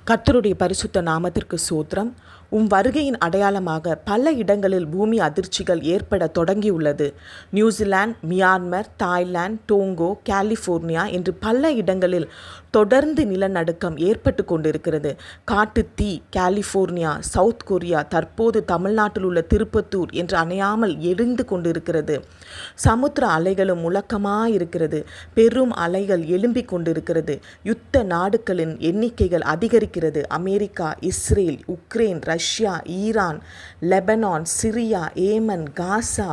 கர்த்தருடைய பரிசுத்த நாமத்திற்கு சோத்திரம். வருகையின் அடையாளமாக பல இடங்களில் பூமி அதிர்ச்சிகள் ஏற்பட தொடங்கியுள்ளது. நியூசிலாந்து, மியான்மர், தாய்லாந்து, டோங்கோ, கலிஃபோர்னியா என்று பல இடங்களில் தொடர்ந்து நிலநடுக்கம் ஏற்பட்டு கொண்டிருக்கிறது. காட்டுத்தீ கலிஃபோர்னியா, சவுத் கொரியா, தற்போது தமிழ்நாட்டில் உள்ள திருப்பத்தூர் என்று அணையாமல் எரிந்து கொண்டிருக்கிறது. சமுத்திர அலைகளும் முழக்கமாயிருக்கிறது. பெரும் அலைகள் எழும்பிக் கொண்டிருக்கிறது. யுத்த நாடுகளின் எண்ணிக்கைகள் அதிகரிக்கிறது. America, Israel, Ukraine, Russia, Iran, Lebanon, Syria, Yemen, Gaza.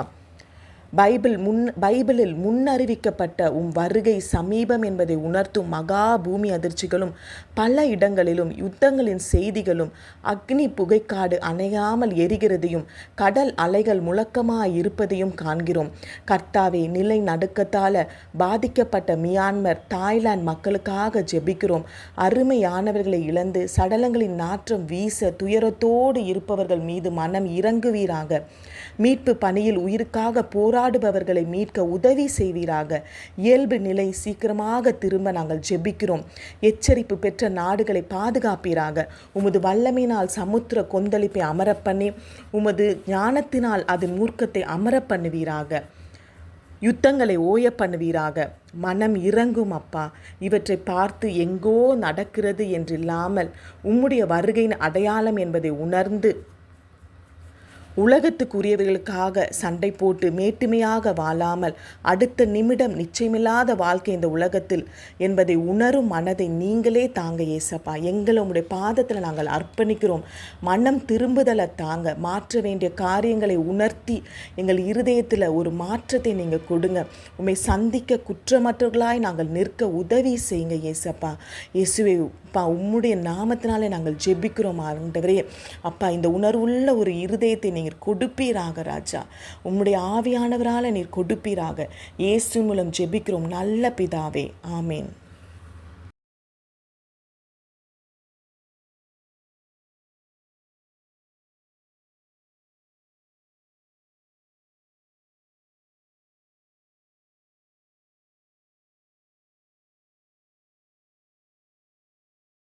பைபிளில் முன்னறிவிக்கப்பட்ட வருகை சமீபம் என்பதை உணர்த்தும் மகா பூமி அதிர்ச்சிகளும் பல இடங்களிலும் யுத்தங்களின் செய்திகளும் அக்னி புகைக்காடு அணையாமல் எரிகிறதையும் கடல் அலைகள் முழக்கமாயிருப்பதையும் காண்கிறோம். கர்த்தாவே, நிலை நடுக்கத்தால் பாதிக்கப்பட்ட மியான்மர், தாய்லாந்து மக்களுக்காக ஜெபிக்கிறோம். அருமையானவர்களை இழந்து சடலங்களின் நாற்றம் வீச துயரத்தோடு இருப்பவர்கள் மீது மனம் இறங்குவீராக. மீட்பு பணியில் உயிருக்காக போராடுபவர்களை மீட்க உதவி செய்வீராக. இயல்பு நிலை சீக்கிரமாக திரும்ப நாங்கள் ஜெபிக்கிறோம். எச்சரிப்பு பெற்ற நாடுகளை பாதுகாப்பீராக. உமது வல்லமையினால் சமுத்திர கொந்தளிப்பை அமரப்பண்ணி உமது ஞானத்தினால் அதன் மூர்க்கத்தை அமரப்பண்ணுவீராக. யுத்தங்களை ஓய பண்ணுவீராக. மனம் இறங்கும் அப்பா. இவற்றை பார்த்து எங்கோ நடக்கிறது என்றில்லாமல் உம்முடைய வருகையின் அடையாளம் என்பதை உணர்ந்து உலகத்துக்குரியவர்களுக்காக சண்டை போட்டு மேட்டுமையாக வாழாமல் அடுத்த நிமிடம் நிச்சயமில்லாத வாழ்க்கை இந்த உலகத்தில் என்பதை உணரும் மனதை நீங்களே தாங்க ஏசப்பா. எங்களை உம்முடைய பாதத்தில் நாங்கள் அர்ப்பணிக்கிறோம். மனம் திரும்புதலை தாங்க. மாற்ற வேண்டிய காரியங்களை உணர்த்தி எங்கள் இருதயத்தில் ஒரு மாற்றத்தை நீங்கள் கொடுங்க. உம்மை சந்திக்க குற்றமற்றவர்களாய் நாங்கள் நிற்க உதவி செய்யுங்க ஏசப்பா. இயேசுவே அப்பா, உம்முடைய நாமத்தினாலே நாங்கள் ஜெபிக்கிறோம் ஆண்டவரே. அப்பா, இந்த உணர்வுள்ள ஒரு இருதயத்தை நீர் கொடுப்பீராக ராஜா. உம்முடைய ஆவியானவரால் நீர் கொடுப்பீராக. இயேசு மூலம் ஜெபிக்கிறோம் நல்ல பிதாவே. ஆமேன்.